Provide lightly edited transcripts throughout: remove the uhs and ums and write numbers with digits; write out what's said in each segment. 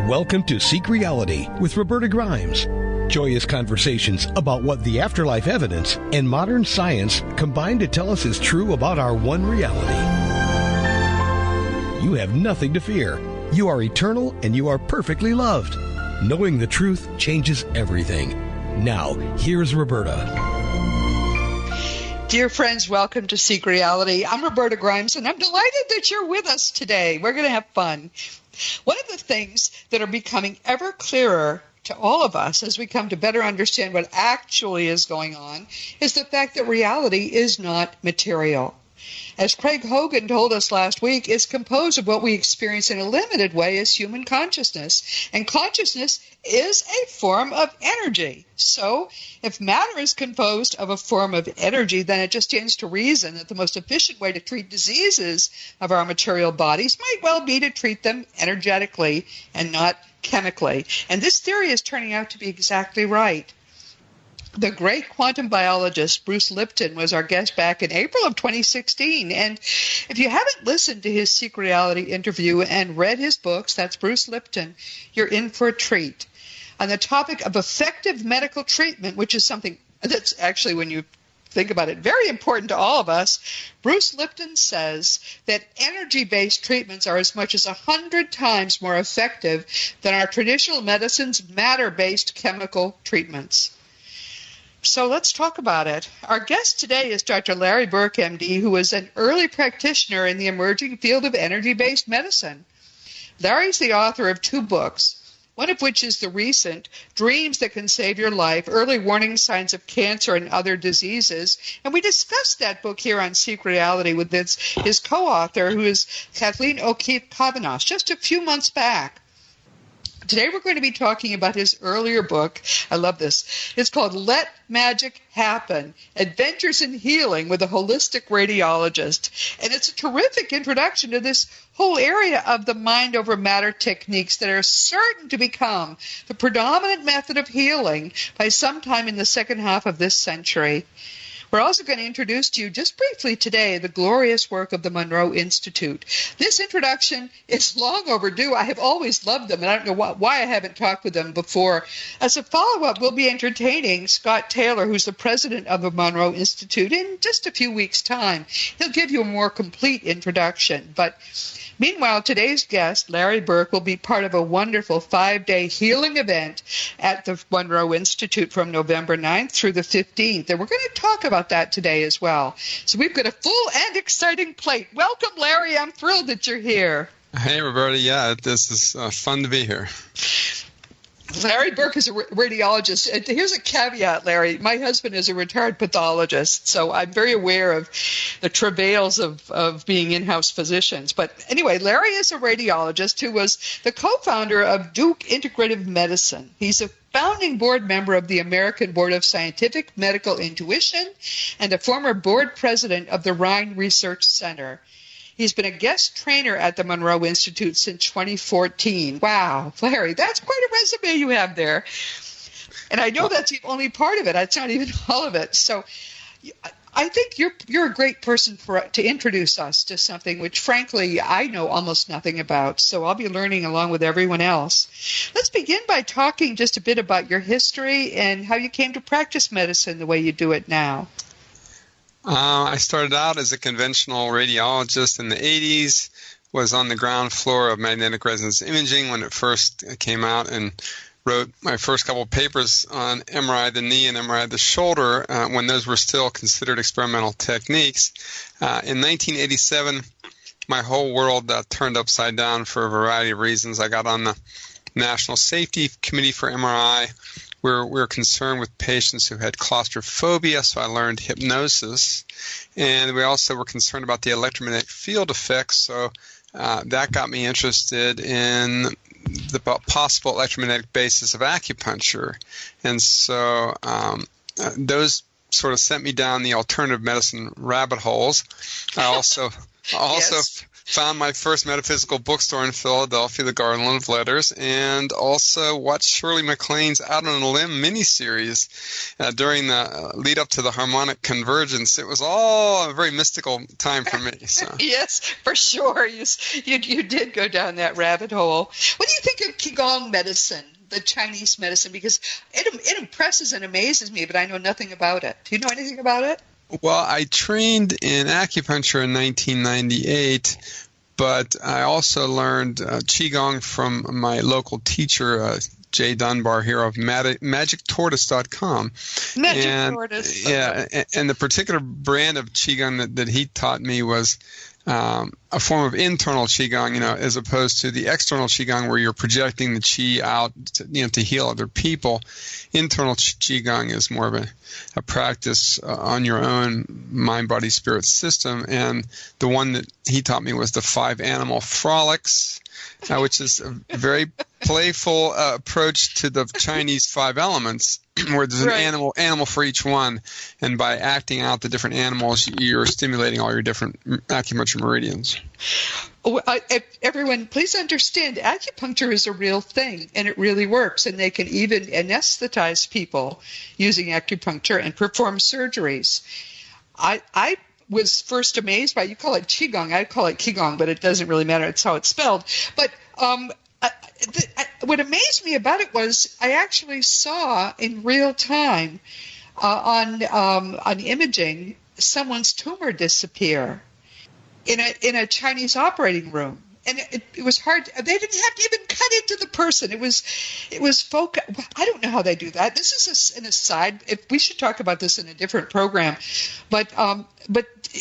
Welcome to Seek Reality with Roberta Grimes. Joyous conversations about what the afterlife evidence and modern science combine to tell us is true about our one reality. You have nothing to fear. You are eternal and you are perfectly loved. Knowing the truth changes everything. Now, here's Roberta. Dear friends, welcome to Seek Reality. I'm Roberta Grimes, and I'm delighted that you're with us today. We're going to have fun. One of the things that are becoming ever clearer to all of us as we come to better understand what actually is going on is the fact that reality is not material. As Craig Hogan told us last week, it's composed of what we experience in a limited way as human consciousness. And consciousness is a form of energy. So if matter is composed of a form of energy, then it just stands to reason that the most efficient way to treat diseases of our material bodies might well be to treat them energetically and not chemically. And this theory is turning out to be exactly right. The great quantum biologist Bruce Lipton was our guest back in April of 2016. And if you haven't listened to his Seek Reality interview and read his books, that's Bruce Lipton, you're in for a treat. On the topic of effective medical treatment, which is something that's actually, when you think about it, very important to all of us, Bruce Lipton says that energy-based treatments are as much as 100 times more effective than our traditional medicine's matter-based chemical treatments. So let's talk about it. Our guest today is Dr. Larry Burk, MD, who is an early practitioner in the emerging field of energy-based medicine. Larry's the author of 2 books, one of which is the recent Dreams That Can Save Your Life, Early Warning Signs of Cancer and Other Diseases. And we discussed that book here on Seek Reality with his co-author, who is Kathleen O'Keefe-Kavanaugh, just a few months back. Today we're going to be talking about his earlier book. I love this. It's called Let Magic Happen, Adventures in Healing with a Holistic Radiologist. And it's a terrific introduction to this whole area of the mind over matter techniques that are certain to become the predominant method of healing by sometime in the second half of this century. We're also going to introduce to you just briefly today the glorious work of the Monroe Institute. This introduction is long overdue. I have always loved them, and I don't know why I haven't talked with them before. As a follow-up, we'll be entertaining Scott Taylor, who's the president of the Monroe Institute, in just a few weeks' time. He'll give you a more complete introduction. But meanwhile, today's guest, Larry Burk, will be part of a wonderful 5-day healing event at the Monroe Institute from November 9th through the 15th. And we're going to talk about that today as well. So we've got a full and exciting plate. Welcome, Larry. I'm thrilled that you're here. Hey, Roberta. Yeah, this is fun to be here. Larry Burk is a radiologist. Here's a caveat, Larry. My husband is a retired pathologist, so I'm very aware of the travails of being in-house physicians. But anyway, Larry is a radiologist who was the co-founder of Duke Integrative Medicine. He's a founding board member of the American Board of Scientific Medical Intuition and a former board president of the Rhine Research Center. He's been a guest trainer at the Monroe Institute since 2014. Wow, Larry, that's quite a resume you have there. And I know that's the only part of it. It's not even all of it. So I think you're a great person to introduce us to something which, frankly, I know almost nothing about. So I'll be learning along with everyone else. Let's begin by talking just a bit about your history and how you came to practice medicine the way you do it now. I started out as a conventional radiologist in the 80s, was on the ground floor of magnetic resonance imaging when it first came out, and wrote my first couple of papers on MRI of the knee and MRI of the shoulder when those were still considered experimental techniques. In 1987, my whole world turned upside down for a variety of reasons. I got on the National Safety Committee for MRI. We're concerned with patients who had claustrophobia, so I learned hypnosis. And we also were concerned about the electromagnetic field effects, so that got me interested in the possible electromagnetic basis of acupuncture. And so those sort of sent me down the alternative medicine rabbit holes. I also found my first metaphysical bookstore in Philadelphia, the Garden of Letters, and also watched Shirley MacLaine's Out on a Limb miniseries during the lead up to the harmonic convergence. It was all a very mystical time for me. So. Yes, for sure. You did go down that rabbit hole. What do you think of Qigong medicine, the Chinese medicine? Because it impresses and amazes me, but I know nothing about it. Do you know anything about it? Well, I trained in acupuncture in 1998, but I also learned Qigong from my local teacher, Jay Dunbar, here of MagicTortoise.com. Magic Tortoise. Yeah, and the particular brand of Qigong that he taught me was a form of internal Qigong, as opposed to the external Qigong where you're projecting the Qi out to heal other people. Internal Qigong is more of a practice on your own mind, body, spirit system. And the one that he taught me was the 5 animal frolics, which is a very playful approach to the Chinese 5 elements, where there's an animal for each one, and by acting out the different animals, you're stimulating all your different acupuncture meridians. Everyone, please understand, acupuncture is a real thing, and it really works, and they can even anesthetize people using acupuncture and perform surgeries. I was first amazed by, you call it Qigong, I call it Qigong, but it doesn't really matter, it's how it's spelled. But what amazed me about it was I actually saw in real time on imaging someone's tumor disappear in a Chinese operating room, and it was hard. They didn't have to even cut into the person. It was I don't know how they do that. This is an aside. We should talk about this in a different program, but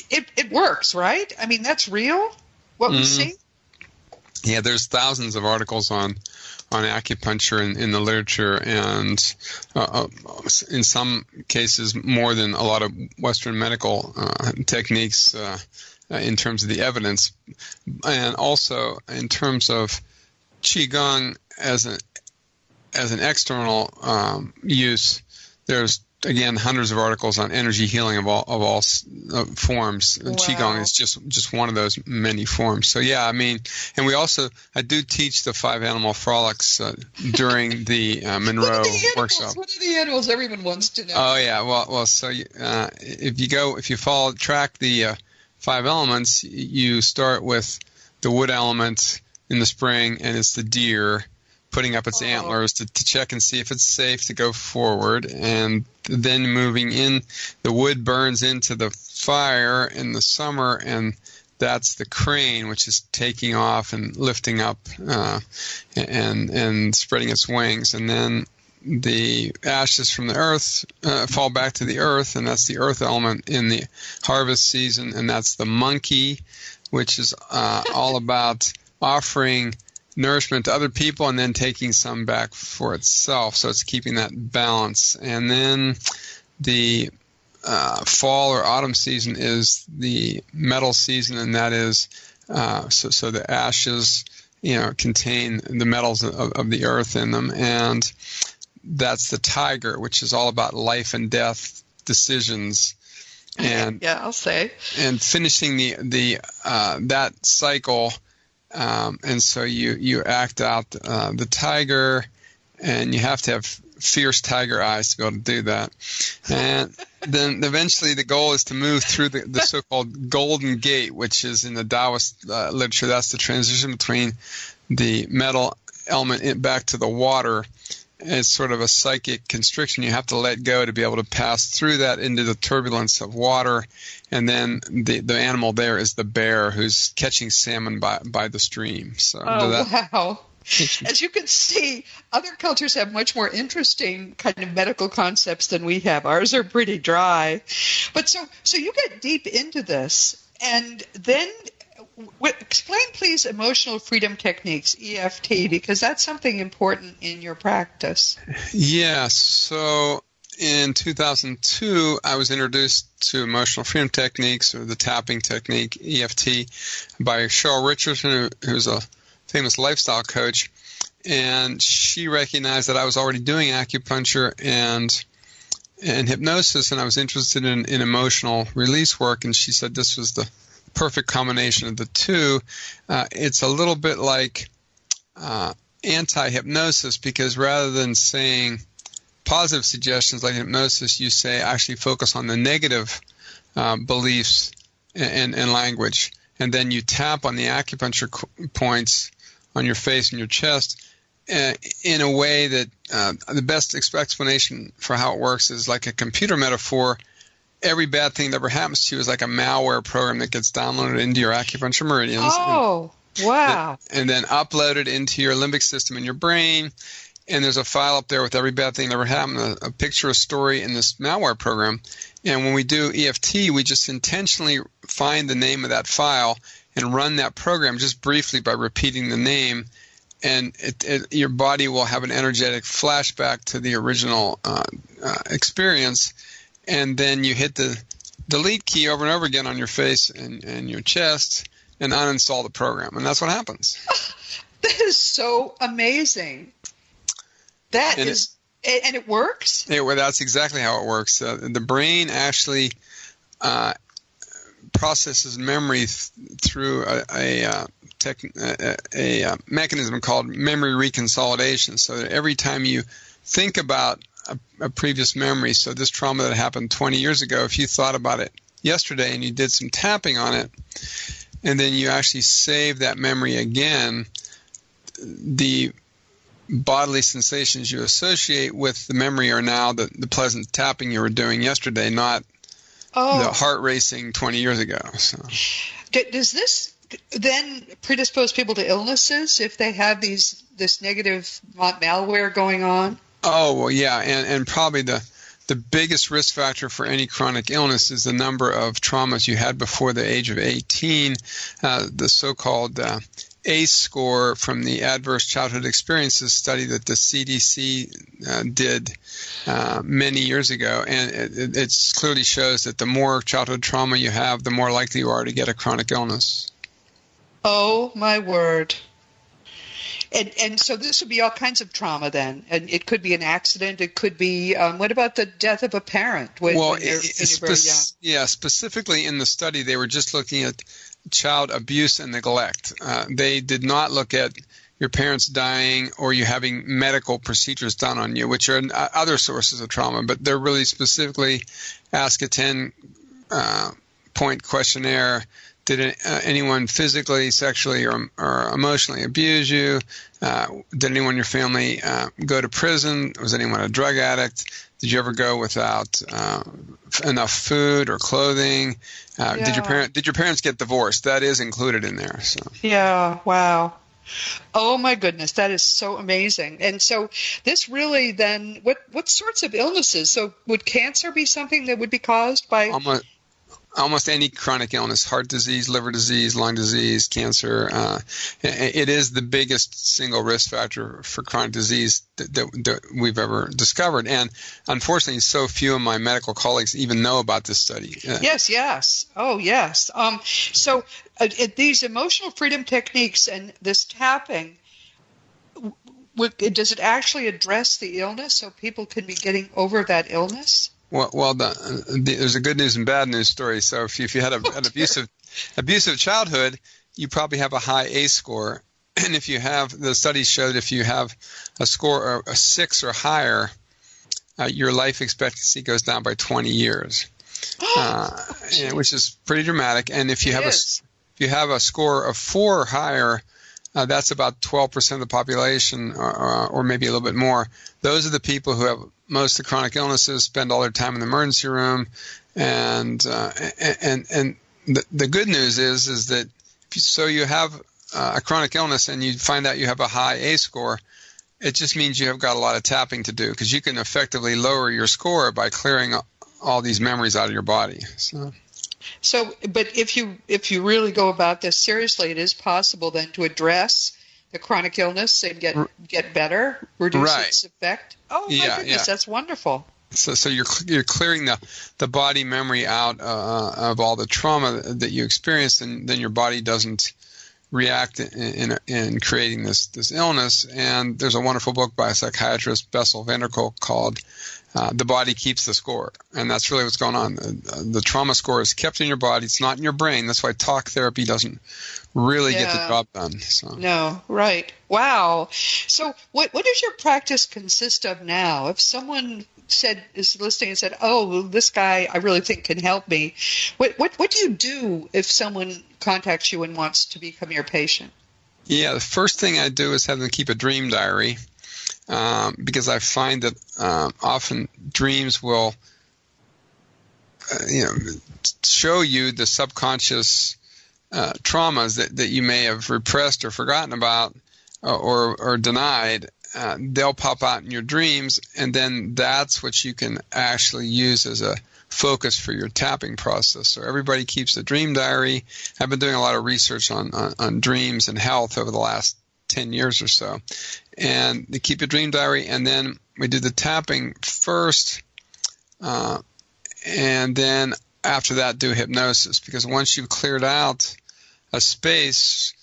it works, right? I mean, that's real. What we see. Yeah, there's thousands of articles on acupuncture in the literature, and in some cases more than a lot of Western medical techniques in terms of the evidence, and also in terms of Qigong as an external use. There's again hundreds of articles on energy healing of all forms. Wow. Qigong is just one of those many forms. So yeah, I mean, and I do teach the 5 animal frolics during the Monroe workshop. What are the animals? Everyone wants to know. Oh yeah, well, so if you track the 5 elements, you start with the wood element in the spring, and it's the deer putting up its antlers to check and see if it's safe to go forward, and then moving in, the wood burns into the fire in the summer, and that's the crane, which is taking off and lifting up and spreading its wings, and then the ashes from the earth fall back to the earth, and that's the earth element in the harvest season, and that's the monkey, which is all about offering nourishment to other people and then taking some back for itself. So it's keeping that balance. And then the fall or autumn season is the metal season, and that is so the ashes contain the metals of the earth in them, and that's the tiger, which is all about life and death decisions. And yeah, I'll say. And finishing the that cycle. And so you act out the tiger, and you have to have fierce tiger eyes to be able to do that. And then eventually the goal is to move through the so-called Golden Gate, which is in the Taoist literature. That's the transition between the metal element back to the water. It's sort of a psychic constriction. You have to let go to be able to pass through that into the turbulence of water. And then the animal there is the bear, who's catching salmon by the stream. So wow. As you can see, other cultures have much more interesting kind of medical concepts than we have. Ours are pretty dry. But so you get deep into this, and then explain, please, emotional freedom techniques, EFT, because that's something important in your practice. Yes. So in 2002, I was introduced to emotional freedom techniques, or the tapping technique, EFT, by Cheryl Richardson, who's a famous lifestyle coach. And she recognized that I was already doing acupuncture and hypnosis, and I was interested in emotional release work. And she said this was the perfect combination of the two. It's a little bit like anti-hypnosis, because rather than saying positive suggestions like hypnosis, you say actually focus on the negative beliefs and language, and then you tap on the acupuncture points on your face and your chest in a way that the best explanation for how it works is like a computer metaphor. Every bad thing that ever happens to you is like a malware program that gets downloaded into your acupuncture meridians. Oh, wow. And then uploaded into your limbic system in your brain. And there's a file up there with every bad thing that ever happened, a picture, a story in this malware program. And when we do EFT, we just intentionally find the name of that file and run that program just briefly by repeating the name. And your body will have an energetic flashback to the original experience. And then you hit the delete key over and over again on your face and your chest and uninstall the program. And that's what happens. That is so amazing. And it works? That's exactly how it works. The brain actually processes memory through a mechanism called memory reconsolidation. So that every time you think about a previous memory, so this trauma that happened 20 years ago, if you thought about it yesterday and you did some tapping on it, and then you actually save that memory again, the bodily sensations you associate with the memory are now the pleasant tapping you were doing yesterday, not the heart racing 20 years ago. So, does this then predispose people to illnesses if they have this negative malware going on? Oh, well, yeah, and probably the biggest risk factor for any chronic illness is the number of traumas you had before the age of 18, the so-called ACE score from the Adverse Childhood Experiences study that the CDC did many years ago. And it clearly shows that the more childhood trauma you have, the more likely you are to get a chronic illness. Oh, my word. And so this would be all kinds of trauma then. And it could be an accident. It could be, what about the death of a parent when you're very young? Yeah, specifically in the study, they were just looking at child abuse and neglect. They did not look at your parents dying or you having medical procedures done on you, which are other sources of trauma. But they're really specifically ask a 10-point questionnaire. Did anyone physically, sexually, or emotionally abuse you? Did anyone in your family go to prison? Was anyone a drug addict? Did you ever go without enough food or clothing? Did your parents get divorced? That is included in there. So. Yeah, wow. Oh my goodness, that is so amazing. And so this really then, what sorts of illnesses? So would cancer be something that would be caused by? Almost any chronic illness, heart disease, liver disease, lung disease, cancer. It is the biggest single risk factor for chronic disease that we've ever discovered. And unfortunately, so few of my medical colleagues even know about this study. Yes. Oh, yes. So these emotional freedom techniques and this tapping, does it actually address the illness so people can be getting over that illness? Well, there's a good news and bad news story. So if you had an abusive childhood, you probably have a high ACE score. And if you have, the studies showed if you have a score of a 6 or higher, your life expectancy goes down by 20 years, which is pretty dramatic. And if you have a score of 4 or higher, that's about 12% of the population, or maybe a little bit more. Those are the people who have most of the chronic illnesses, spend all their time in the emergency room, and the good news is that you have a chronic illness and you find out you have a high ACE score, it just means you have got a lot of tapping to do, because you can effectively lower your score by clearing all these memories out of your body. So, but if you really go about this seriously, it is possible then to address the chronic illness and get better, reduce its effect. Oh my goodness, that's wonderful. So you're clearing the body memory out of all the trauma that you experienced, and then your body doesn't react in creating this illness. And there's a wonderful book by psychiatrist Bessel van der Kolk called The Body Keeps the Score. And that's really what's going on. The trauma score is kept in your body. It's not in your brain. That's why talk therapy doesn't really get the job done. So. No, right. Wow. So what does your practice consist of now? If someone is listening and said, "Oh, this guy I really think can help me," what do you do if someone contacts you and wants to become your patient? Yeah, the first thing I do is have them keep a dream diary, because I find that often dreams will show you the subconscious traumas that you may have repressed or forgotten about or denied. They'll pop out in your dreams, and then that's what you can actually use as a focus for your tapping process. So everybody keeps a dream diary. I've been doing a lot of research on dreams and health over the last 10 years or so. And they keep a dream diary, and then we do the tapping first, and then after that do hypnosis, because once you've cleared out a space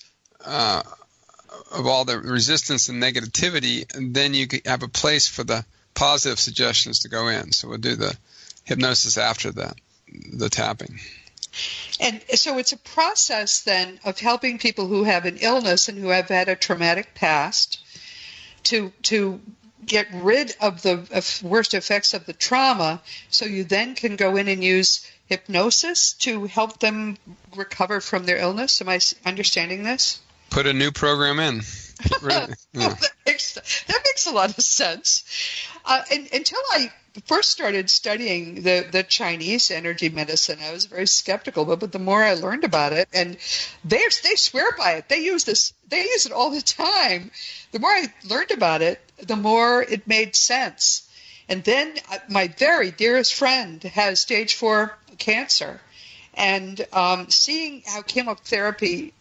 of all the resistance and negativity, and then you have a place for the positive suggestions to go in. So we'll do the hypnosis after that, the tapping. And so it's a process then of helping people who have an illness and who have had a traumatic past to get rid of the worst effects of the trauma, so you then can go in and use hypnosis to help them recover from their illness. Am I understanding this? Put a new program in. Really? Yeah. That makes a lot of sense. Until I first started studying the Chinese energy medicine, I was very skeptical. But the more I learned about it, and they swear by it. They use it all the time. The more I learned about it, the more it made sense. And then my very dearest friend has stage 4 cancer, and seeing how chemotherapy,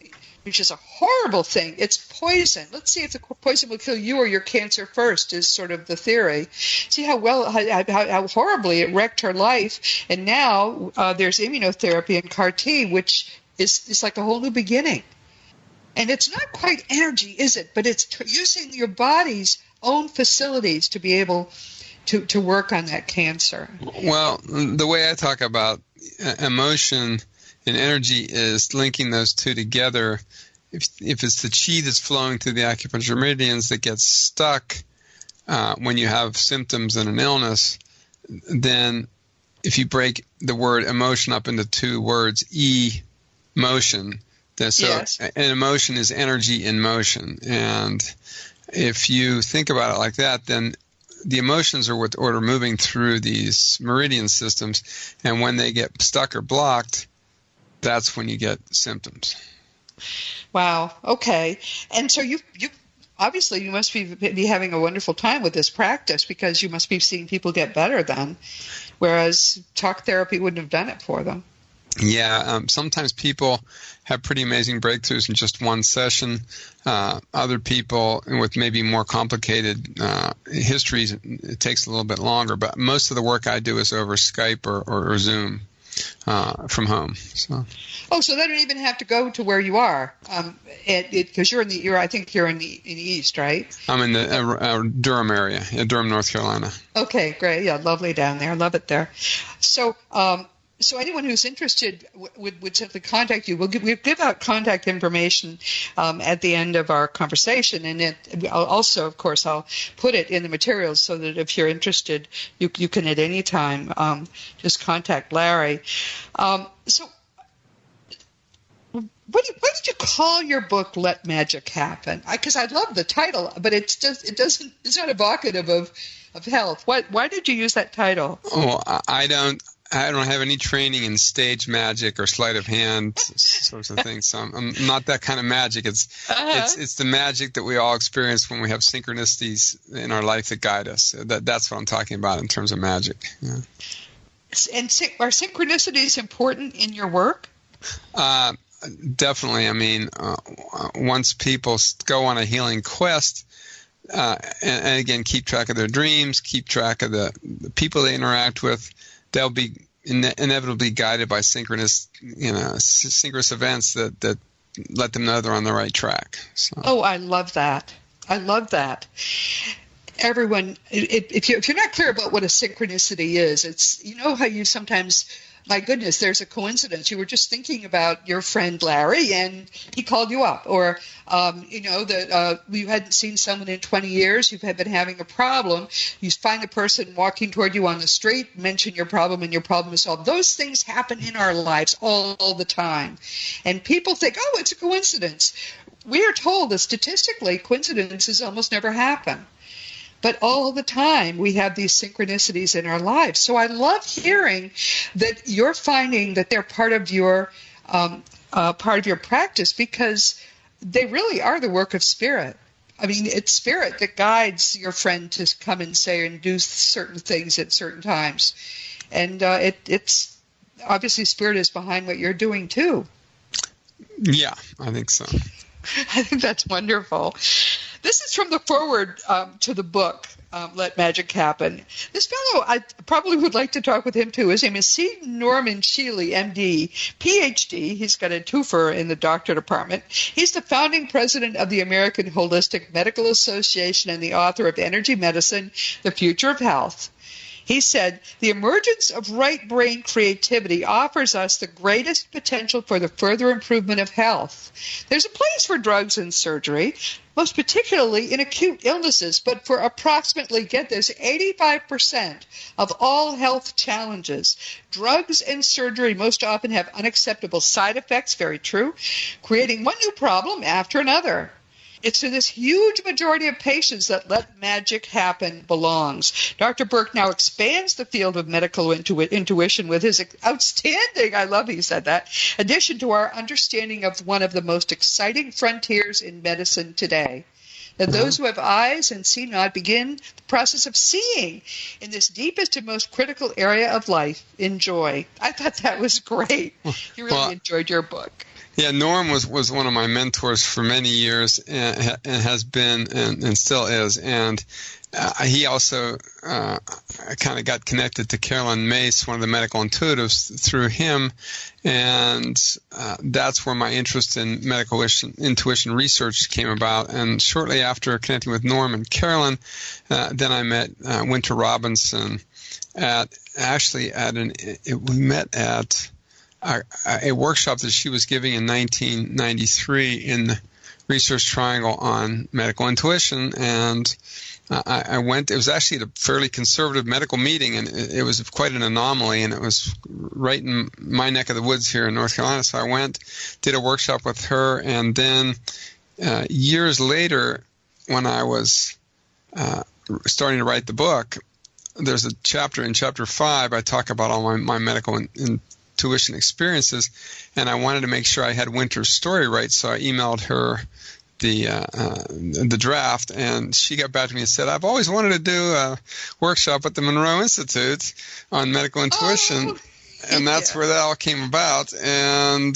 which is a horrible thing. It's poison. Let's see if the poison will kill you or your cancer first, is sort of the theory. See how horribly it wrecked her life. And now there's immunotherapy and CAR T, which is like a whole new beginning. And it's not quite energy, is it? But it's using your body's own facilities to be able to work on that cancer. Well, the way I talk about emotion and energy is linking those two together. If it's the chi that's flowing through the acupuncture meridians that gets stuck when you have symptoms and an illness, then if you break the word emotion up into two words, emotion, then yes. An emotion is energy in motion. And if you think about it like that, then the emotions are what are moving through these meridian systems, and when they get stuck or blocked, that's when you get symptoms. Wow. Okay. And so you obviously you must be having a wonderful time with this practice, because you must be seeing people get better then, whereas talk therapy wouldn't have done it for them. Yeah. Sometimes people have pretty amazing breakthroughs in just one session. Other people with maybe more complicated histories, it takes a little bit longer. But most of the work I do is over Skype or Zoom. From home. So they don't even have to go to where you are, because I think you're in the East, right? I'm in the Durham area, Durham, North Carolina. Okay, great. Yeah, lovely down there. Love it there. So anyone who's interested would simply contact you. We'll give out contact information at the end of our conversation, and also, of course, I'll put it in the materials so that if you're interested, you can at any time just contact Larry. So, what did you call your book? Let Magic Happen? Because I love the title, but it's not evocative of health. Why did you use that title? Oh, I don't have any training in stage magic or sleight of hand sorts of things. So I'm not that kind of magic. It's the magic that we all experience when we have synchronicities in our life that guide us. That's what I'm talking about in terms of magic. Yeah. And are synchronicities important in your work? Definitely. I mean, once people go on a healing quest, and again, keep track of their dreams, keep track of the people they interact with, they'll be inevitably guided by synchronous events that let them know they're on the right track. So. Oh, I love that. I love that. Everyone, if you're not clear about what a synchronicity is, it's, you know how you sometimes, my goodness, there's a coincidence. You were just thinking about your friend Larry, and he called you up. Or, that you hadn't seen someone in 20 years. You've been having a problem. You find the person walking toward you on the street, mention your problem, and your problem is solved. Those things happen in our lives all the time. And people think, oh, it's a coincidence. We are told that statistically, coincidences almost never happen. But all the time, we have these synchronicities in our lives. So I love hearing that you're finding that they're part of your practice, because they really are the work of spirit. I mean, it's spirit that guides your friend to come and say and do certain things at certain times. And it's obviously spirit is behind what you're doing too. Yeah, I think so. I think that's wonderful. This is from the foreword to the book, Let Magic Happen. This fellow, I probably would like to talk with him too. His name is C. Norman Shealy, MD, PhD. He's got a twofer in the doctor department. He's the founding president of the American Holistic Medical Association and the author of Energy Medicine, The Future of Health. He said, the emergence of right brain creativity offers us the greatest potential for the further improvement of health. There's a place for drugs and surgery, most particularly in acute illnesses, but for approximately, get this, 85% of all health challenges, drugs and surgery most often have unacceptable side effects, very true, creating one new problem after another. It's to this huge majority of patients that Let Magic Happen belongs. Dr. Burk now expands the field of medical intuition with his outstanding, I love he said that, addition to our understanding of one of the most exciting frontiers in medicine today. That those who have eyes and see not begin the process of seeing in this deepest and most critical area of life. Enjoy. I thought that was great. You really enjoyed your book. Yeah, Norm was one of my mentors for many years, and has been and still is. And he also kind of got connected to Carolyn Mace, one of the medical intuitives, through him. And that's where my interest in medical intuition research came about. And shortly after connecting with Norm and Carolyn, then I met Winter Robinson we met at a workshop that she was giving in 1993 in the Research Triangle on medical intuition, and I went. It was actually at a fairly conservative medical meeting, and it was quite an anomaly, and it was right in my neck of the woods here in North Carolina. So I went, did a workshop with her, and then years later, when I was starting to write the book, there's a chapter in Chapter 5. I talk about all my medical intuition experiences, and I wanted to make sure I had Winter's story right, so I emailed her the draft, and she got back to me and said, I've always wanted to do a workshop at the Monroe Institute on medical intuition, and that's where that all came about. And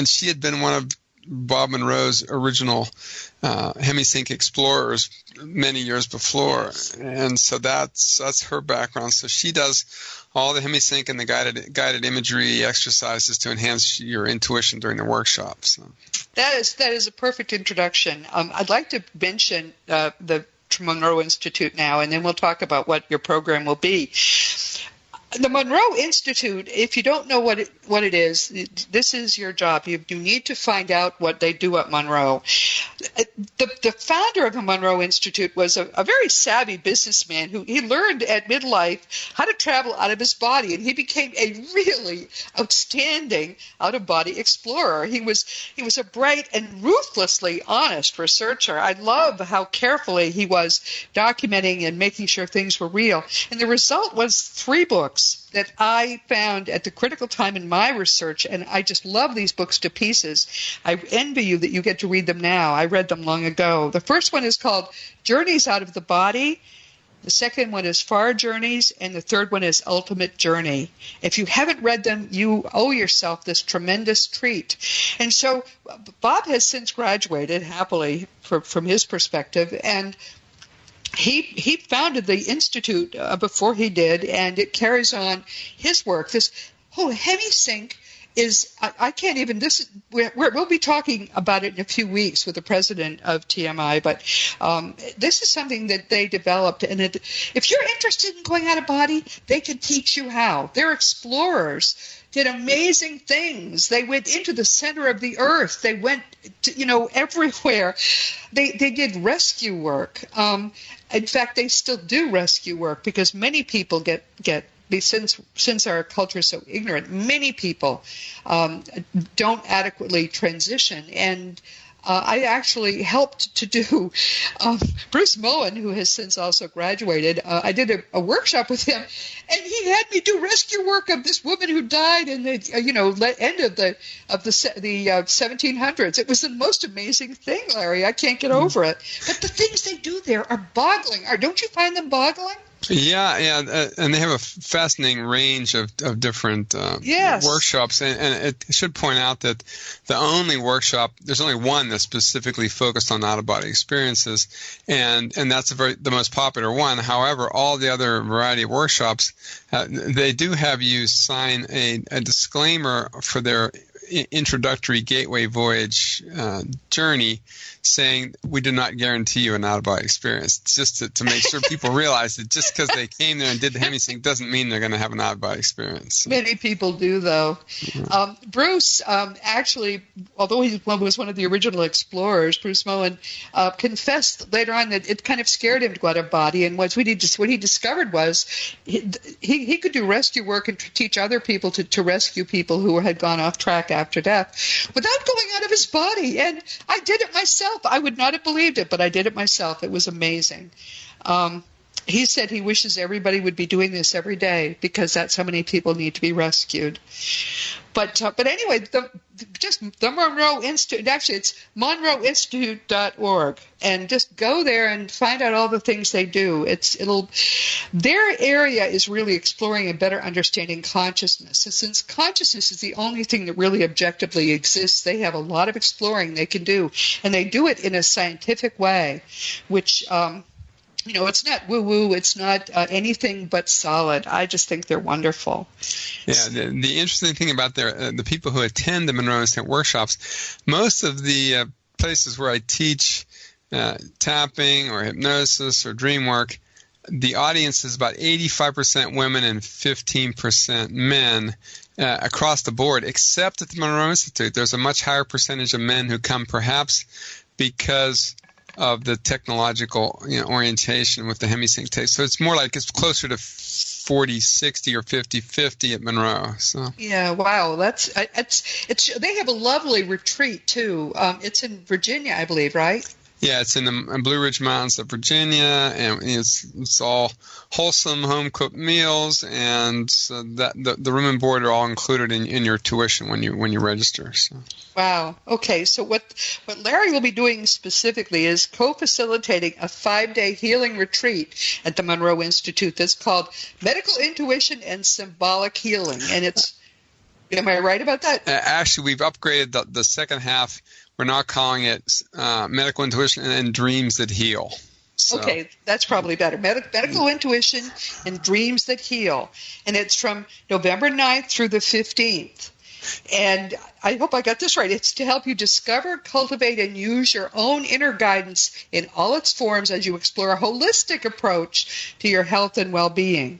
she had been one of Bob Monroe's original hemisync explorers many years before, and so that's her background. So she does all the hemisync and the guided imagery exercises to enhance your intuition during the workshop. So that is a perfect introduction. I'd like to mention the Monroe Institute now, and then we'll talk about what your program will be. The Monroe Institute, if you don't know what it is, this is your job. You need to find out what they do at Monroe. The founder of the Monroe Institute was a very savvy businessman who he learned at midlife how to travel out of his body, and he became a really outstanding out-of-body explorer. He was a bright and ruthlessly honest researcher. I love how carefully he was documenting and making sure things were real. And the result was 3 books that I found at the critical time in my research, and I just love these books to pieces. I envy you that you get to read them now. I read them long ago. The first one is called Journeys Out of the Body. The second one is Far Journeys, and the third one is Ultimate Journey. If you haven't read them, you owe yourself this tremendous treat. And so Bob has since graduated, happily, from his perspective, and he founded the Institute before he did, and it carries on his work. This whole hemisync is I can't even. We'll be talking about it in a few weeks with the president of TMI, but this is something that they developed, and if you're interested in going out of body, they can teach you how. They're explorers. Did amazing things. They went into the center of the earth. They went, everywhere. They did rescue work. In fact, they still do rescue work because many people since our culture is so ignorant, many people don't adequately transition. And I actually helped to do Bruce Moen, who has since also graduated. I did a workshop with him, and he had me do rescue work of this woman who died in the end of the 1700s. It was the most amazing thing, Larry. I can't get over it. But the things they do there are boggling. Don't you find them boggling? Yeah, and they have a fascinating range of different workshops. And it should point out that there's only one that's specifically focused on out-of-body experiences, and that's the most popular one. However, all the other variety of workshops, they do have you sign a disclaimer for their introductory gateway voyage journey, saying we do not guarantee you an out-of-body experience. It's just to make sure people realize that just because they came there and did the hemisync doesn't mean they're going to have an out-of-body experience. Many people do, though. Yeah. Bruce, actually, although he was one of the original explorers, Bruce Moen confessed later on that it kind of scared him to go out of body. And what he discovered was he could do rescue work and teach other people to rescue people who had gone off track after death without going out of his body. And I did it myself. I would not have believed it, but I did it myself. It was amazing. He said he wishes everybody would be doing this every day because that's how many people need to be rescued. But anyway, the Monroe Institute, actually it's monroeinstitute.org, and just go there and find out all the things they do. Their area is really exploring and better understanding consciousness. And since consciousness is the only thing that really objectively exists, they have a lot of exploring they can do, and they do it in a scientific way, which it's not woo-woo. It's not anything but solid. I just think they're wonderful. Yeah, the interesting thing about the people who attend the Monroe Institute workshops, most of the places where I teach tapping or hypnosis or dream work, the audience is about 85% women and 15% men across the board, except at the Monroe Institute. There's a much higher percentage of men who come perhaps because of the technological orientation with the hemisync tape. So it's more like it's closer to 40-60 or 50-50 at Monroe. So yeah, wow, it's they have a lovely retreat too. It's in Virginia, I believe, right? Yeah, it's in the Blue Ridge Mountains of Virginia, and it's all wholesome home-cooked meals, and the room and board are all included in your tuition when you register. So. Wow. Okay, so what Larry will be doing specifically is co-facilitating a 5-day healing retreat at the Monroe Institute that's called Medical Intuition and Symbolic Healing, and it's. Am I right about that? Actually, we've upgraded the second half. We're now calling it Medical Intuition and Dreams That Heal. So. Okay, that's probably better. Medical Intuition and Dreams That Heal. And it's from November 9th through the 15th. And I hope I got this right. It's to help you discover, cultivate, and use your own inner guidance in all its forms as you explore a holistic approach to your health and well-being.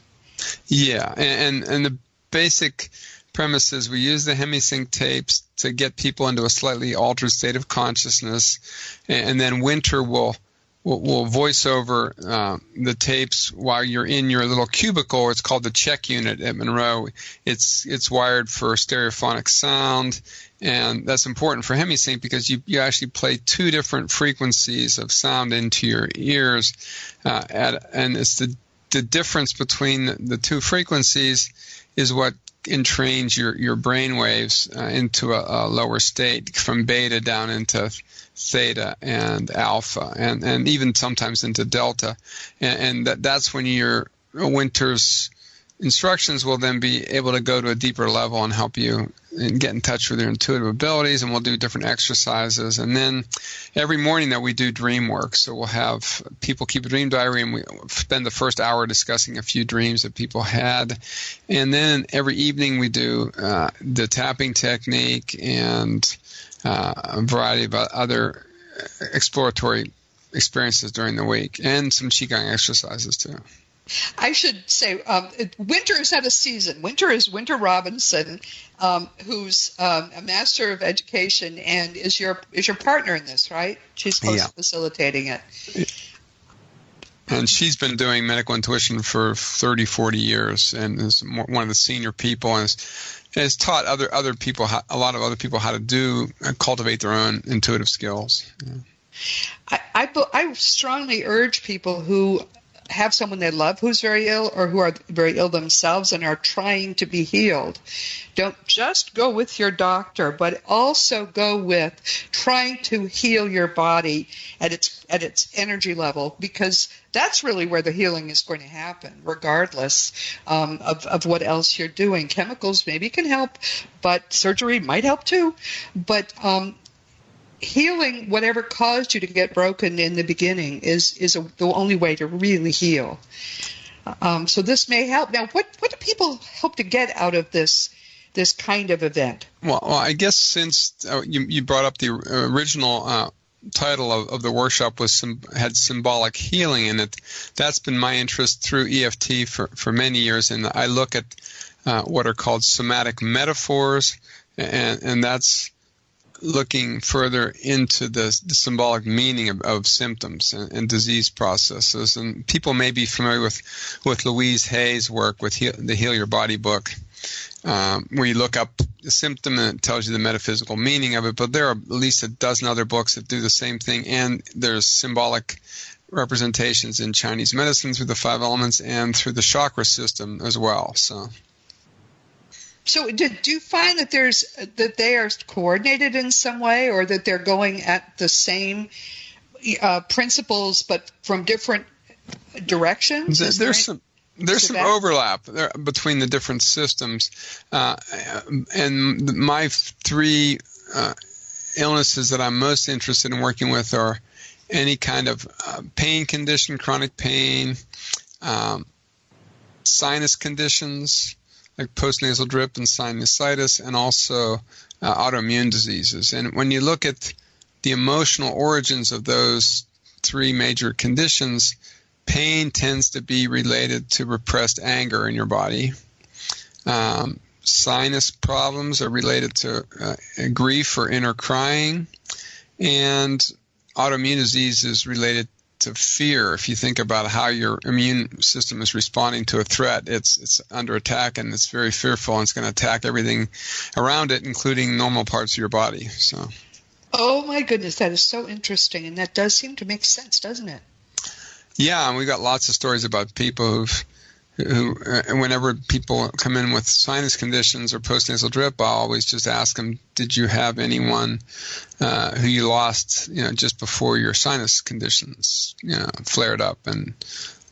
Yeah, and the basic premise is we use the hemisync tapes to get people into a slightly altered state of consciousness, and then Winter will voice over the tapes while you're in your little cubicle. It's called the check unit at Monroe. It's wired for stereophonic sound, and that's important for hemisync because you actually play 2 different frequencies of sound into your ears, and it's the difference between the 2 frequencies is what entrains your brain waves into a lower state, from beta down into theta and alpha, and even sometimes into delta, and that's when your Winter's instructions will then be able to go to a deeper level and help you and get in touch with your intuitive abilities, and we'll do different exercises. And then every morning that we do dream work, so we'll have people keep a dream diary, and we spend the first hour discussing a few dreams that people had. And then every evening we do the tapping technique and a variety of other exploratory experiences during the week, and some Qigong exercises too. I should say, Winter has had a season. Winter is Winter Robinson, who's a master of education and is your partner in this, right? She's facilitating it. And she's been doing medical intuition for 30, 40 years, and is one of the senior people, and has taught other people, a lot of other people, how to cultivate their own intuitive skills. Yeah. I strongly urge people who have someone they love who's very ill, or who are very ill themselves and are trying to be healed. Don't just go with your doctor, but also go with trying to heal your body at its energy level, because that's really where the healing is going to happen, regardless of what else you're doing. Chemicals maybe can help, but surgery might help too. But healing whatever caused you to get broken in the beginning is the only way to really heal. So this may help. Now, what do people hope to get out of this kind of event? Well, I guess since you brought up the original title of the workshop had symbolic healing in it, that's been my interest through EFT for many years, and I look at what are called somatic metaphors, and that's looking further into the symbolic meaning of symptoms and disease processes. And people may be familiar with Louise Hay's work with the Heal Your Body book, where you look up the symptom and it tells you the metaphysical meaning of it. But there are at least a dozen other books that do the same thing, and there's symbolic representations in Chinese medicine through the 5 elements and through the chakra system as well. So do you find that they are coordinated in some way, or that they're going at the same principles but from different directions? There's some overlap between the different systems, and my 3 illnesses that I'm most interested in working with are any kind of pain condition, chronic pain, sinus conditions like postnasal drip and sinusitis, and also autoimmune diseases. And when you look at the emotional origins of those 3 major conditions, pain tends to be related to repressed anger in your body. Sinus problems are related to grief or inner crying, and autoimmune disease is related to fear. If you think about how your immune system is responding to a threat, it's under attack, and it's very fearful, and it's going to attack everything around it, including normal parts of your body. So, oh my goodness, that is so interesting, and that does seem to make sense, doesn't it? Yeah, and we got lots of stories about people who whenever people come in with sinus conditions or postnasal drip, I always just ask them, did you have anyone who you lost, just before your sinus conditions, flared up? And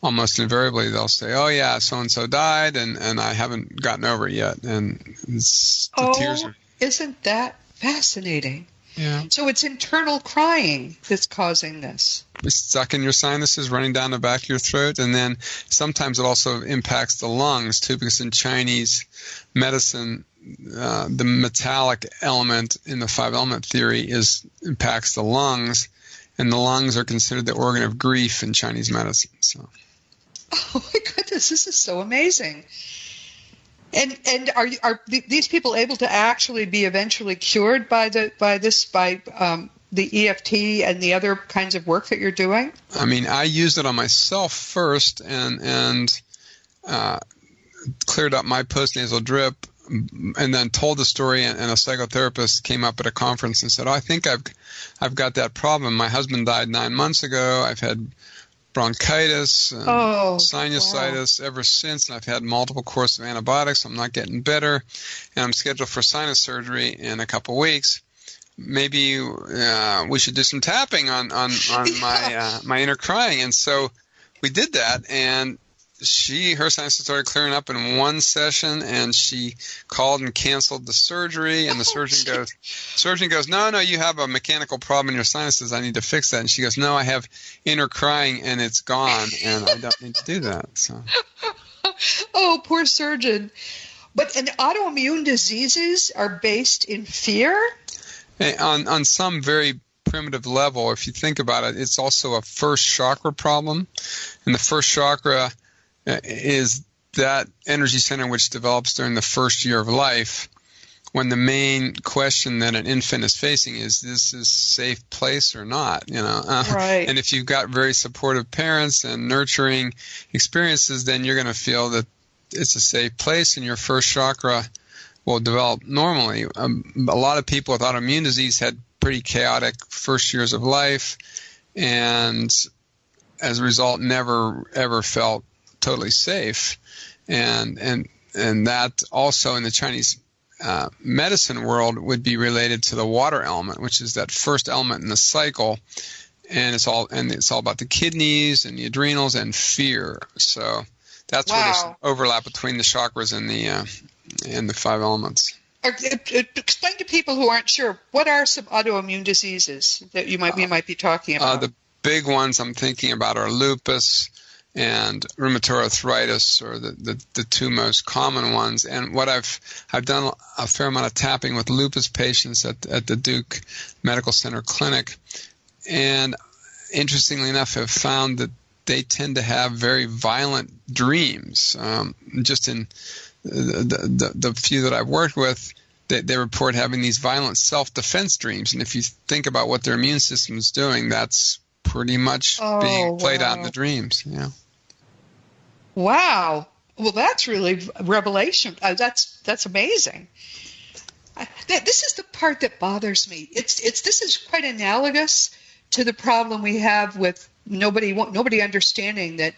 almost invariably they'll say, oh yeah, so-and-so died, and I haven't gotten over it yet. And tears are... Isn't that fascinating? Yeah. So it's internal crying that's causing this. It's stuck in your sinuses, running down the back of your throat, and then sometimes it also impacts the lungs too, because in Chinese medicine, the metallic element in the 5-element theory impacts the lungs, and the lungs are considered the organ of grief in Chinese medicine. So. Oh my goodness, this is so amazing. And are these people able to actually be eventually cured by the EFT and the other kinds of work that you're doing? I mean, I used it on myself first and cleared up my postnasal drip, and then told the story. And a psychotherapist came up at a conference and said, "Oh, I think I've got that problem. My husband died 9 months ago. I've had bronchitis and sinusitis ever since, and I've had multiple courses of antibiotics. I'm not getting better, and I'm scheduled for sinus surgery in a couple of weeks. Maybe we should do some tapping on my inner crying." And so we did that, and her sinuses started clearing up in one session, and she called and canceled the surgery. And the surgeon goes, no, you have a mechanical problem in your sinuses. I need to fix that. And she goes, no, I have inner crying, and it's gone, and I don't need to do that. So, oh, poor surgeon. But autoimmune diseases are based in fear? On some very primitive level, if you think about it, it's also a first chakra problem. And the first chakra is that energy center which develops during the first year of life, when the main question that an infant is facing is this a safe place or not? Right. And if you've got very supportive parents and nurturing experiences, then you're going to feel that it's a safe place, and your first chakra will develop normally. A lot of people with autoimmune disease had pretty chaotic first years of life, and as a result, never ever felt totally safe. And that also in the Chinese medicine world would be related to the water element, which is that first element in the cycle, and it's all about the kidneys and the adrenals and fear. So that's where there's an overlap between the chakras and the five elements. Explain to people who aren't sure, what are some autoimmune diseases that we might be talking about? The big ones I'm thinking about are lupus and rheumatoid arthritis, or the two most common ones. And what I've done a fair amount of tapping with lupus patients at the Duke Medical Center clinic, and interestingly enough, have found that they tend to have very violent dreams. Just in the few that I've worked with, they report having these violent self-defense dreams. And if you think about what their immune system is doing, that's pretty much being played out in the dreams. Yeah. Wow. Well, that's really revelation. That's amazing. This is the part that bothers me. This is quite analogous to the problem we have with nobody understanding that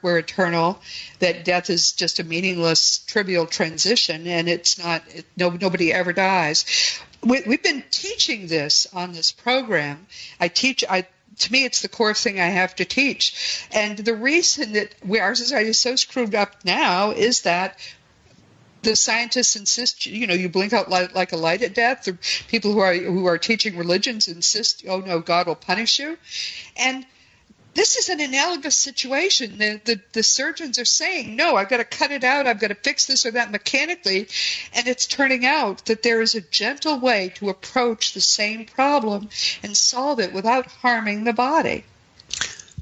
we're eternal, that death is just a meaningless, trivial transition, and it's not. Nobody ever dies. We've been teaching this on this program. To me, it's the core thing I have to teach. And the reason that our society is so screwed up now is that the scientists insist, you blink out like a light at death. The people who are teaching religions insist, oh no, God will punish you. And this is an analogous situation. The surgeons are saying, no, I've got to cut it out. I've got to fix this or that mechanically. And it's turning out that there is a gentle way to approach the same problem and solve it without harming the body.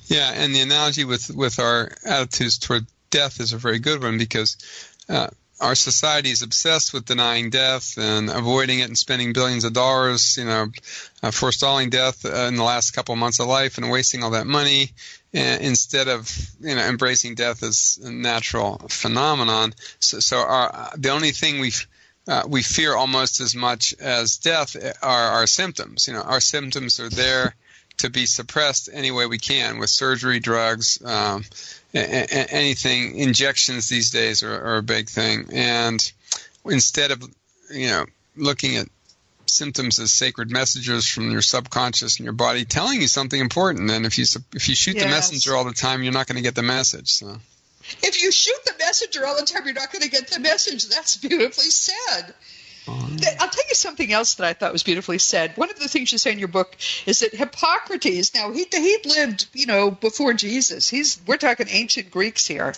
Yeah, and the analogy with our attitudes toward death is a very good one, because our society is obsessed with denying death and avoiding it and spending billions of dollars, forestalling death in the last couple of months of life and wasting all that money, instead of embracing death as a natural phenomenon. So the only thing we fear almost as much as death are our symptoms. Our symptoms are there to be suppressed any way we can with surgery, drugs, anything. Injections these days are a big thing. And instead of looking at symptoms as sacred messages from your subconscious and your body telling you something important, and if you shoot the messenger all the time, you're not going to get the message. So if you shoot the messenger all the time, you're not going to get the message. That's beautifully said. I'll tell you something else that I thought was beautifully said. One of the things you say in your book is that Hippocrates, now he lived, before Jesus. We're talking ancient Greeks here.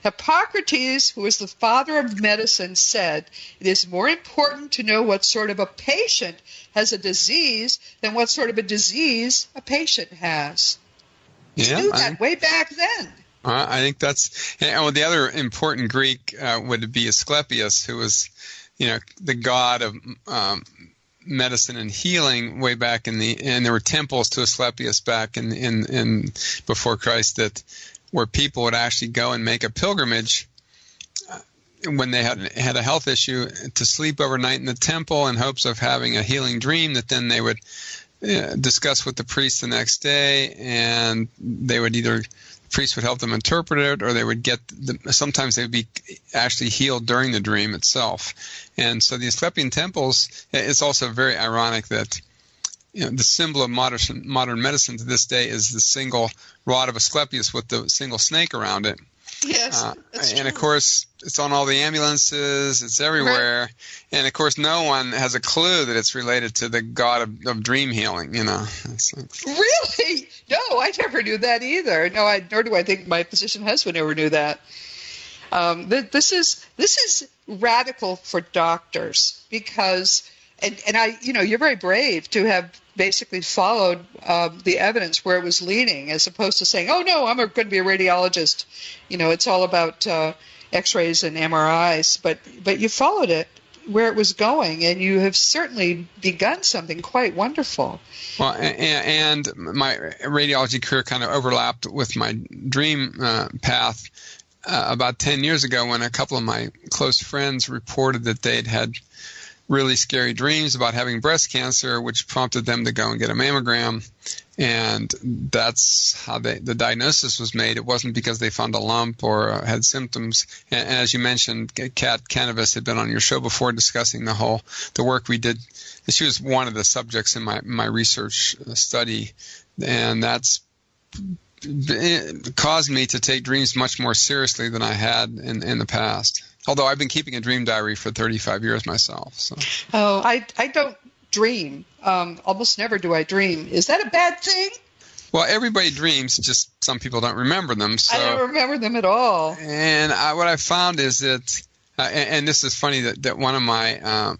Hippocrates, who was the father of medicine, said it is more important to know what sort of a patient has a disease than what sort of a disease a patient has. He knew that way back then. I think that's, the other important Greek would be Asclepius, who was the god of medicine and healing way back and there were temples to Asclepius back in before Christ where people would actually go and make a pilgrimage when they had a health issue to sleep overnight in the temple in hopes of having a healing dream that then they would discuss with the priest the next day, and they would either priest would help them interpret it, or they would sometimes they would be actually healed during the dream itself. And so the Asclepian temples, it's also very ironic that the symbol of modern medicine to this day is the single rod of Asclepius with the single snake around it. Yes, that's and true. of course, it's on all the ambulances. It's everywhere. Right. And of course, no one has a clue that it's related to the god of dream healing. Really? No, I never knew that either. No, nor do I think my physician husband ever knew that. This is radical for doctors because, and I, you're very brave to have basically followed the evidence where it was leading, as opposed to saying, "Oh no, I'm going to be a radiologist." It's all about X-rays and MRIs, but you followed it where it was going, and you have certainly begun something quite wonderful. Well, and my radiology career kind of overlapped with my dream path. About 10 years ago, when a couple of my close friends reported that they'd had really scary dreams about having breast cancer, which prompted them to go and get a mammogram. And that's how the diagnosis was made. It wasn't because they found a lump or had symptoms. And as you mentioned, Kat Canavas had been on your show before discussing the work we did. She was one of the subjects in my research study. And that's it caused me to take dreams much more seriously than I had in the past. Although I've been keeping a dream diary for 35 years myself. So. Oh, I don't dream. Almost never do I dream. Is that a bad thing? Well, everybody dreams, just some people don't remember them. So. I don't remember them at all. And what I found is that, and this is funny, that one of my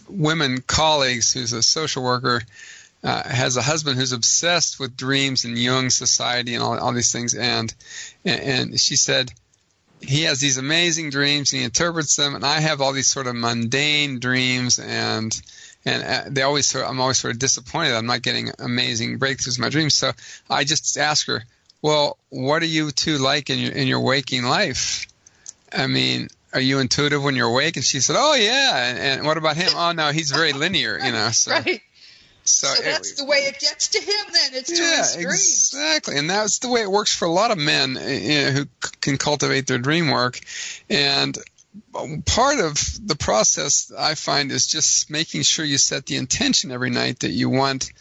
women colleagues who's a social worker has a husband who's obsessed with dreams and Jung's society and all these things. And she said, he has these amazing dreams and he interprets them, and I have all these sort of mundane dreams, and I'm always sort of disappointed I'm not getting amazing breakthroughs in my dreams. So I just ask her, well, what are you two like in your waking life? I mean, are you intuitive when you're awake? And she said, oh yeah. And what about him? Oh no, he's very linear, So. Right. So that's the way it gets to him then. It's to his dreams. Exactly. And that's the way it works for a lot of men who can cultivate their dream work. And part of the process I find is just making sure you set the intention every night that you want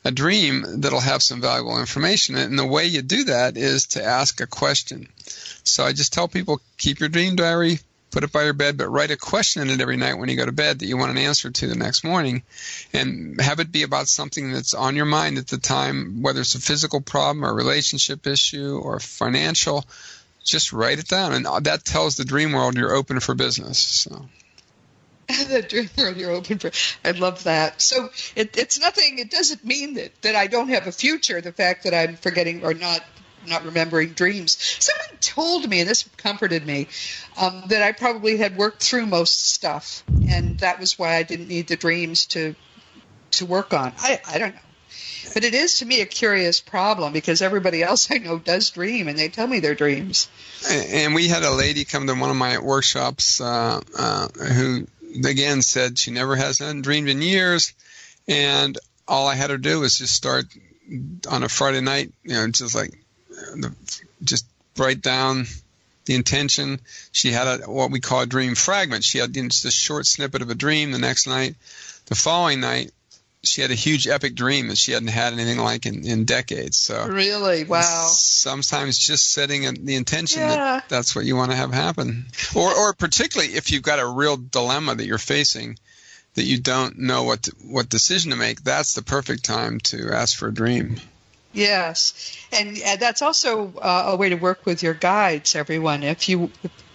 a dream that'll have some valuable information. And the way you do that is to ask a question. So I just tell people, keep your dream diary, put it by your bed, but write a question in it every night when you go to bed that you want an answer to the next morning, and have it be about something that's on your mind at the time, whether it's a physical problem or a relationship issue or financial. Just write it down, and that tells the dream world you're open for business. So. The dream world you're open for. I love that. So it's nothing. It doesn't mean that I don't have a future. The fact that I'm forgetting or not remembering dreams. Someone told me, and this comforted me, that I probably had worked through most stuff, and that was why I didn't need the dreams to work on. I don't know. But it is, to me, a curious problem because everybody else I know does dream, and they tell me their dreams. And we had a lady come to one of my workshops who, again, said she never hasn't dreamed in years, and all I had her do was just start on a Friday night, just like just write down the intention. She had what we call a dream fragment. She had just a short snippet of a dream the next night. The following night, she had a huge epic dream that she hadn't had anything like in decades. So really, wow. Sometimes just setting the intention that's what you want to have happen. Or particularly if you've got a real dilemma that you're facing that you don't know what decision to make, that's the perfect time to ask for a dream. Yes, and that's also a way to work with your guides, everyone. If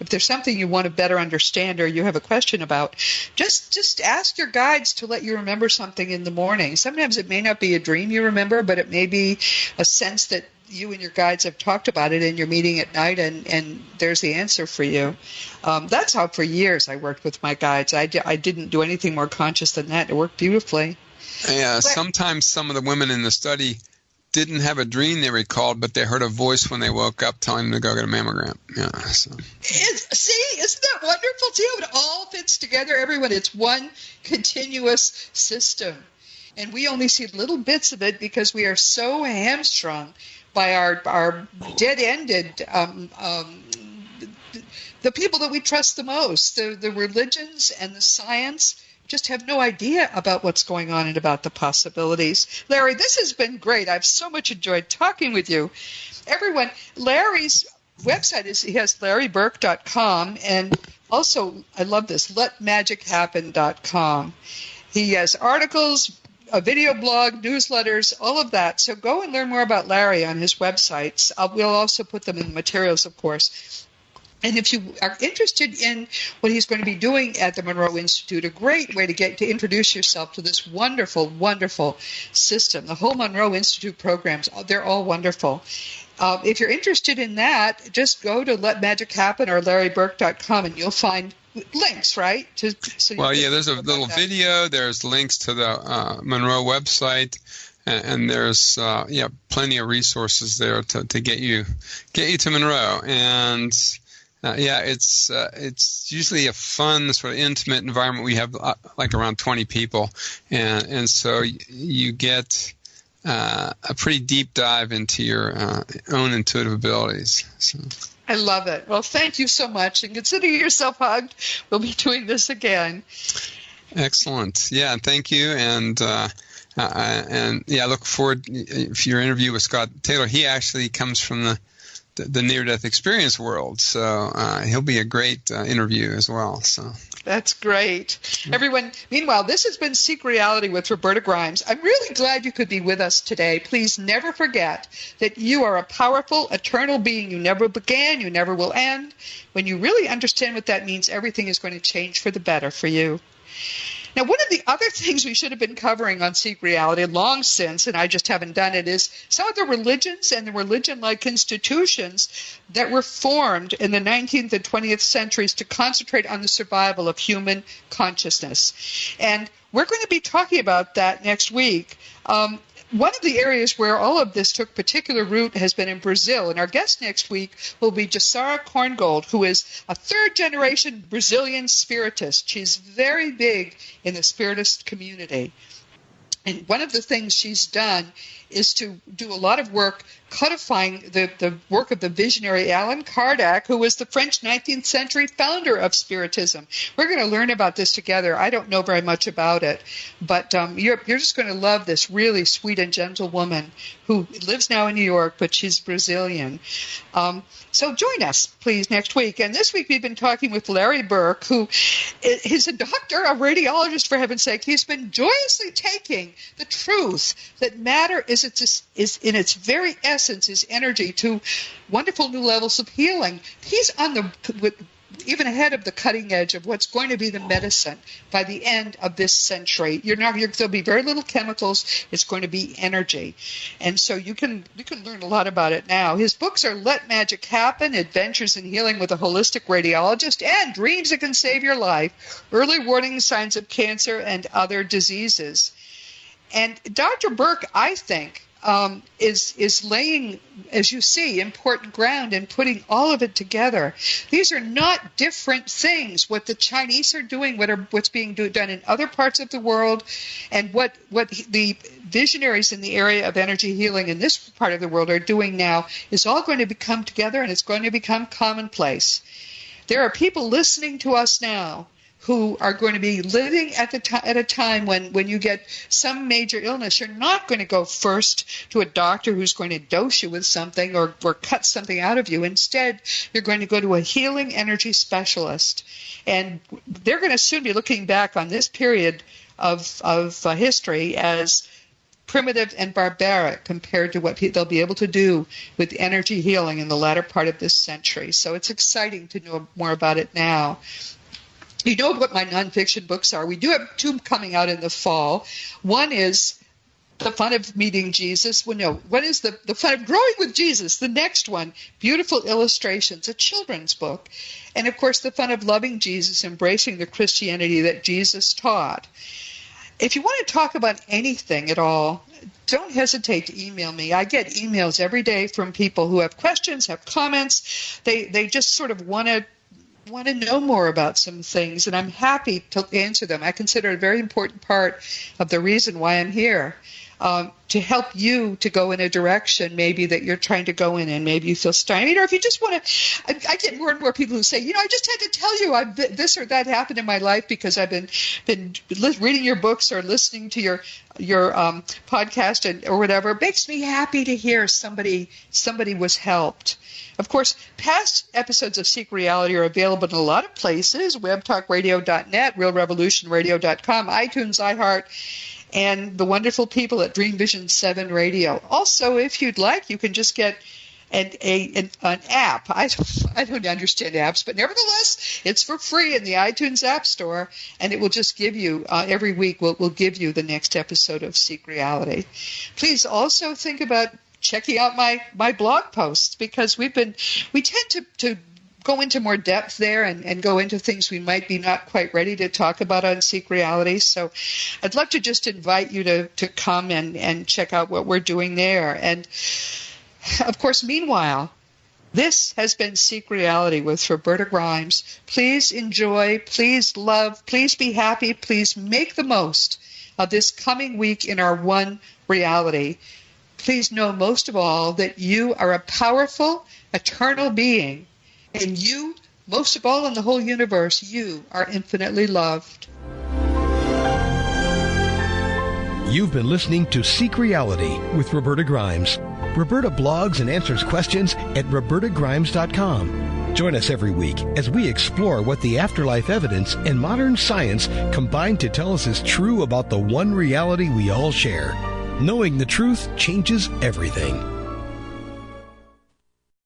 there's something you want to better understand or you have a question about, just ask your guides to let you remember something in the morning. Sometimes it may not be a dream you remember, but it may be a sense that you and your guides have talked about it in your meeting at night, and there's the answer for you. That's how for years I worked with my guides. I didn't do anything more conscious than that. It worked beautifully. Yeah, sometimes some of the women in the study didn't have a dream they recalled, but they heard a voice when they woke up telling them to go get a mammogram. Yeah. So. Isn't that wonderful? See how it all fits together, everyone? It's one continuous system. And we only see little bits of it because we are so hamstrung by our dead-ended, the people that we trust the most, the religions and the science just have no idea about what's going on and about the possibilities. Larry, this has been great. I've so much enjoyed talking with you. Everyone, Larry's website he has larryburk.com, and also, I love this, letmagichappen.com. He has articles, a video blog, newsletters, all of that. So go and learn more about Larry on his websites. We'll also put them in the materials, of course. And if you are interested in what he's going to be doing at the Monroe Institute, a great way to introduce yourself to this wonderful, wonderful system. The whole Monroe Institute programs, they're all wonderful. If you're interested in that, just go to Let Magic Happen or LarryBurk.com, and you'll find links, right? There's a little video. There's links to the Monroe website, and there's plenty of resources there to get you to Monroe. And it's usually a fun, sort of intimate environment. We have like around 20 people, and so you get a pretty deep dive into your own intuitive abilities. So. I love it. Well, thank you so much, and consider yourself hugged. We'll be doing this again. Excellent. Yeah, thank you, and I look forward to your interview with Scott Taylor. He actually comes from the near-death experience world, so he'll be a great interview as well. So that's great. Everyone, meanwhile, this has been Seek Reality with Roberta Grimes. I'm really glad you could be with us today. Please never forget that you are a powerful, eternal being. You never began, you never will end. When you really understand what that means, everything is going to change for the better for you. Now, one of the other things we should have been covering on Seek Reality long since, and I just haven't done it, is some of the religions and the religion-like institutions that were formed in the 19th and 20th centuries to concentrate on the survival of human consciousness. And we're going to be talking about that next week. One of the areas where all of this took particular root has been in Brazil, and our guest next week will be Jassara Korngold, who is a third-generation Brazilian spiritist. She's very big in the spiritist community. And one of the things she's done is to do a lot of work codifying the work of the visionary Allan Kardec, who was the French 19th century founder of Spiritism. We're going to learn about this together. I don't know very much about it, but you're just going to love this really sweet and gentle woman who lives now in New York, but she's Brazilian. So join us, please, next week. And this week we've been talking with Larry Burk, who is a doctor, a radiologist, for heaven's sake. He's been joyously taking the truth that matter is in its very essence is energy to wonderful new levels of healing. He's on even ahead of the cutting edge of what's going to be the medicine by the end of this century. There'll be very little chemicals. It's going to be energy. And so you can learn a lot about it now. His books are Let Magic Happen, Adventures in Healing with a Holistic Radiologist, and Dreams That Can Save Your Life, Early Warning Signs of Cancer and Other Diseases. And Dr. Burk, I think, is laying, as you see, important ground and putting all of it together. These are not different things. What the Chinese are doing, what's being done in other parts of the world, and what the visionaries in the area of energy healing in this part of the world are doing now is all going to become together, and it's going to become commonplace. There are people listening to us now who are going to be living at a time when you get some major illness. You're not going to go first to a doctor who's going to dose you with something or cut something out of you. Instead, you're going to go to a healing energy specialist. And they're going to soon be looking back on this period of history as primitive and barbaric compared to what they'll be able to do with energy healing in the latter part of this century. So it's exciting to know more about it now. You know what my nonfiction books are. We do have two coming out in the fall. One is The Fun of Meeting Jesus. One is the Fun of Growing with Jesus. The next one, Beautiful Illustrations, a children's book. And, of course, The Fun of Loving Jesus, Embracing the Christianity that Jesus taught. If you want to talk about anything at all, don't hesitate to email me. I get emails every day from people who have questions, have comments. They just sort of want to know more about some things, and I'm happy to answer them. I consider it a very important part of the reason why I'm here. to help you to go in a direction maybe that you're trying to go in, and maybe you feel stymied, or if you just want to. I get more and more people who say, I just had to tell you this or that happened in my life because I've been reading your books or listening to your podcast or whatever. It makes me happy to hear somebody was helped. Of course, past episodes of Seek Reality are available in a lot of places: webtalkradio.net, realrevolutionradio.com, iTunes, iHeart, and the wonderful people at Dream Vision 7 Radio. Also, if you'd like, you can just get an app. I don't understand apps, but nevertheless, it's for free in the iTunes App Store, and it will just give you, every week, will give you the next episode of Seek Reality. Please also think about checking out my blog posts, because we tend to go into more depth there and go into things we might be not quite ready to talk about on Seek Reality. So I'd love to just invite you to come and check out what we're doing there. And of course, meanwhile, this has been Seek Reality with Roberta Grimes. Please enjoy, please love, please be happy, please make the most of this coming week in our one reality. Please know most of all that you are a powerful, eternal being, and you, most of all in the whole universe, you are infinitely loved. You've been listening to Seek Reality with Roberta Grimes. Roberta blogs and answers questions at robertagrimes.com. Join us every week as we explore what the afterlife evidence and modern science combine to tell us is true about the one reality we all share. Knowing the truth changes everything.